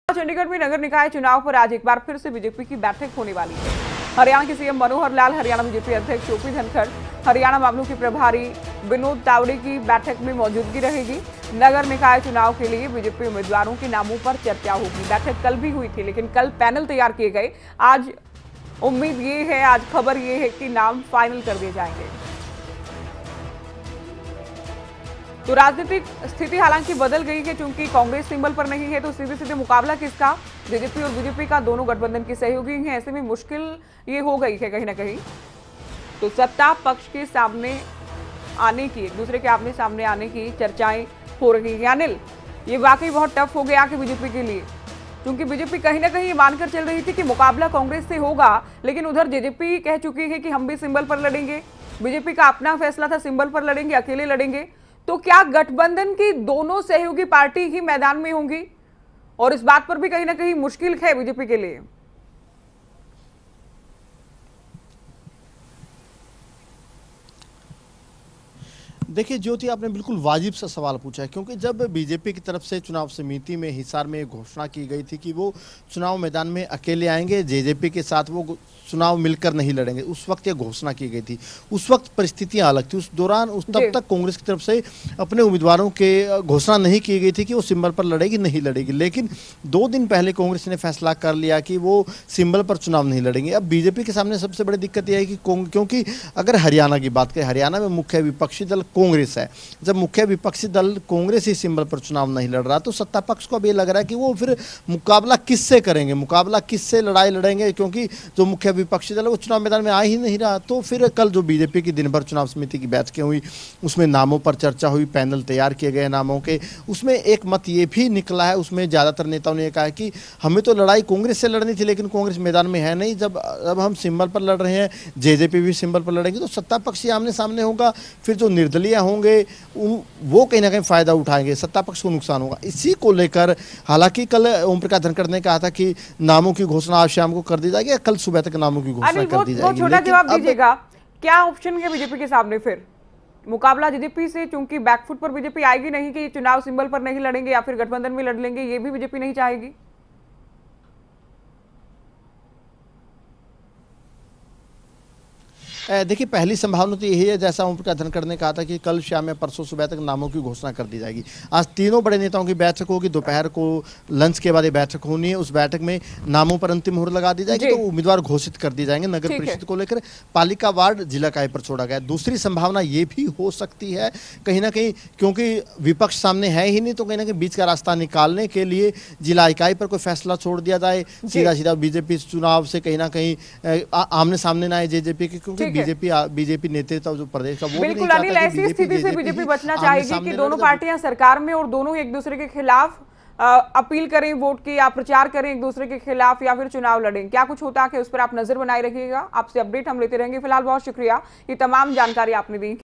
चंडीगढ़ में नगर निकाय चुनाव पर आज एक बार फिर से बीजेपी की बैठक होने वाली है। हरियाणा के सीएम मनोहर लाल, हरियाणा बीजेपी अध्यक्ष ओपी धनखड़, हरियाणा मामलों के प्रभारी विनोद तावड़े की बैठक में मौजूदगी रहेगी। नगर निकाय चुनाव के लिए बीजेपी उम्मीदवारों के नामों पर चर्चा होगी। बैठक कल भी हुई थी, लेकिन कल पैनल तैयार किए गए। आज उम्मीद ये है, आज खबर ये है कि नाम फाइनल कर दिए जाएंगे। तो राजनीतिक स्थिति हालांकि बदल गई है, क्योंकि कांग्रेस सिंबल पर नहीं है, तो सीधे सीधे मुकाबला किसका? जेजेपी और बीजेपी का, दोनों गठबंधन की सहयोगी हैं। ऐसे में मुश्किल ये हो गई है कहीं ना कहीं। तो सत्ता पक्ष के सामने आने की, एक दूसरे के आमने सामने आने की चर्चाएं हो रही है। अनिल, ये वाकई बहुत टफ हो गया कि बीजेपी के लिए, क्योंकि बीजेपी कहीं ना कहीं ये मानकर चल रही थी कि मुकाबला कांग्रेस से होगा, लेकिन उधर जेजेपी कह चुकी है कि हम भी सिंबल पर लड़ेंगे। बीजेपी का अपना फैसला था, सिंबल पर लड़ेंगे, अकेले लड़ेंगे। तो क्या गठबंधन की दोनों सहयोगी पार्टी ही मैदान में होंगी? और इस बात पर भी कहीं ना कहीं मुश्किल है बीजेपी के लिए। देखिए ज्योति, आपने बिल्कुल वाजिब सा सवाल पूछा है, क्योंकि जब बीजेपी की तरफ से चुनाव समिति में हिसार में घोषणा की गई थी कि वो चुनाव मैदान में अकेले आएंगे, जेजेपी के साथ वो चुनाव मिलकर नहीं लड़ेंगे, उस वक्त ये घोषणा की गई थी। उस वक्त परिस्थितियां अलग थी। उस दौरान तब तक कांग्रेस की तरफ से अपने उम्मीदवारों के घोषणा नहीं की गई थी कि वो सिंबल पर लड़ेगी नहीं लड़ेगी। लेकिन 2 दिन पहले कांग्रेस ने फैसला कर लिया कि वो सिंबल पर चुनाव नहीं लड़ेंगे। अब बीजेपी के सामने सबसे बड़ी दिक्कत यह है कि क्योंकि अगर हरियाणा की बात करें, हरियाणा में मुख्य विपक्षी दल कांग्रेस है। जब मुख्य विपक्षी दल कांग्रेस ही सिंबल पर चुनाव नहीं लड़ रहा, तो सत्ता पक्ष को अब ये लग रहा है कि वो फिर मुकाबला किससे करेंगे, मुकाबला किससे लड़ाई लड़ेंगे, क्योंकि जो मुख्य विपक्षी दल है वो चुनाव मैदान में आ ही नहीं रहा। तो फिर कल जो बीजेपी की दिन भर चुनाव समिति की बैठकें हुई, उसमें नामों पर चर्चा हुई, पैनल तैयार किए गए नामों के। उसमें एक मत ये भी निकला है, उसमें ज़्यादातर नेताओं ने कहा कि हमें तो लड़ाई कांग्रेस से लड़नी थी, लेकिन कांग्रेस मैदान में है नहीं। जब हम सिंबल पर लड़ रहे हैं, जेजेपी भी सिंबल पर लड़ेंगे, तो सत्ता पक्ष आमने सामने होगा। फिर जो निर्दलीय होंगे वो कहीं ना कहीं फायदा उठाएंगे, सत्ता पक्ष को नुकसान होगा। इसी को लेकर हालांकि कल ओम प्रकाश धनखड़ ने कहा था कि नामों की घोषणा आज शाम को कर दी जाएगी, कल सुबह तक नामों की घोषणा कर दी जाएगी। छोटा जवाब दीजिएगा, क्या ऑप्शन है बीजेपी के सामने? फिर मुकाबला जेजेपी से, चूंकि बैकफुट पर बीजेपी आएगी नहीं कि चुनाव सिंबल पर नहीं लड़ेंगे या फिर गठबंधन में लड़ लेंगे, ये भी बीजेपी नहीं चाहेगी। देखिए, पहली संभावना तो यही है, जैसा ओम प्रकाश धनखड़ ने कहा था कि कल शाम या परसों सुबह तक नामों की घोषणा कर दी जाएगी। आज तीनों बड़े नेताओं की बैठक होगी, दोपहर को लंच के बाद ये बैठक होनी है। उस बैठक में नामों पर अंतिम मुहर लगा दी जाएगी, तो उम्मीदवार घोषित कर दिए जाएंगे। नगर परिषद को लेकर पालिका वार्ड जिला इकाई पर छोड़ा गया। दूसरी संभावना ये भी हो सकती है कहीं ना कहीं, क्योंकि विपक्ष सामने है ही नहीं, तो कहीं ना कहीं बीच का रास्ता निकालने के लिए जिला इकाई पर कोई फैसला छोड़ दिया जाए, सीधा सीधा बीजेपी चुनाव से कहीं ना कहीं आमने सामने ना आए जेजेपी के, क्योंकि बीजेपी नेतृत्व जो प्रदेश का वो बिल्कुल अनिल, ऐसी स्थिति से बीजेपी बचना चाहेगी कि दोनों पार्टियां सरकार में और दोनों एक दूसरे के खिलाफ अपील करें वोट की, या प्रचार करें एक दूसरे के खिलाफ, या फिर चुनाव लड़ें। क्या कुछ होता है, उस पर आप नजर बनाए रखिएगा। आपसे अपडेट हम लेते रहेंगे। फिलहाल बहुत शुक्रिया, ये तमाम जानकारी आपने दी।